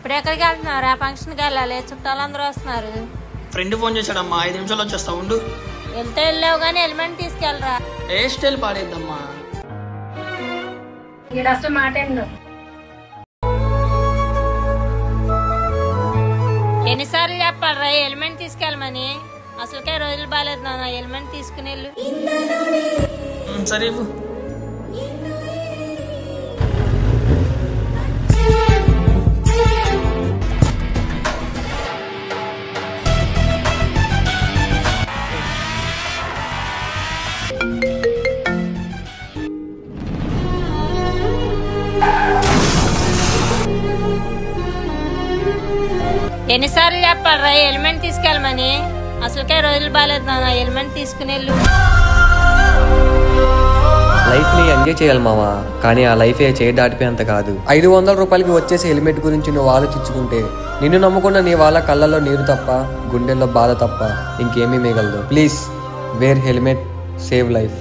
ఇప్పుడు ఎక్కడికి వెళ్తున్నారు? ఫంక్షన్కి వెళ్ళాలి, చుట్టాలందరూ వస్తున్నారు. ఫ్రెండ్ ఫోన్ చేశాడమ్మా, 5 నిమిషాలు వచ్చేస్తా ఉండు. వెళ్తే వెళ్ళావు కానీ హెల్మెట్ తీసుకెళ్ళరా. హెయిర్ స్టైల్ పాడేద్దమ్మా. అసలు మాట ఎన్నిసార్లు చెప్పాలరా హెల్మెట్ తీసుకెళ్ళమని? అసలుకే రోజులు బాగాలేదు నాన్న, హెల్మెట్ తీసుకుని వెళ్ళు. సరే ఎన్నిసార్లు చెప్పాలరా హెల్మెట్ తీసుకెళ్ళమని? అసలుకే రోజులు బాగాలేదు నాన్న, హెల్మెట్ తీసుకుని వెళ్ళు. లైఫ్ ని ఎంజాయ్ చేయాలి మావా, కానీ ఆ లైఫ్ చేయి దాటిపోయేంత కాదు. 500 రూపాయలకి వచ్చేసి హెల్మెట్ గురించి నువ్వు ఆలోచించుకుంటే నిన్ను నమ్ముకున్న నీ వాళ్ళ కళ్ళల్లో నీరు తప్ప, గుండెల్లో బాధ తప్ప ఇంకేమీ మిగలదు. Please wear helmet, save life.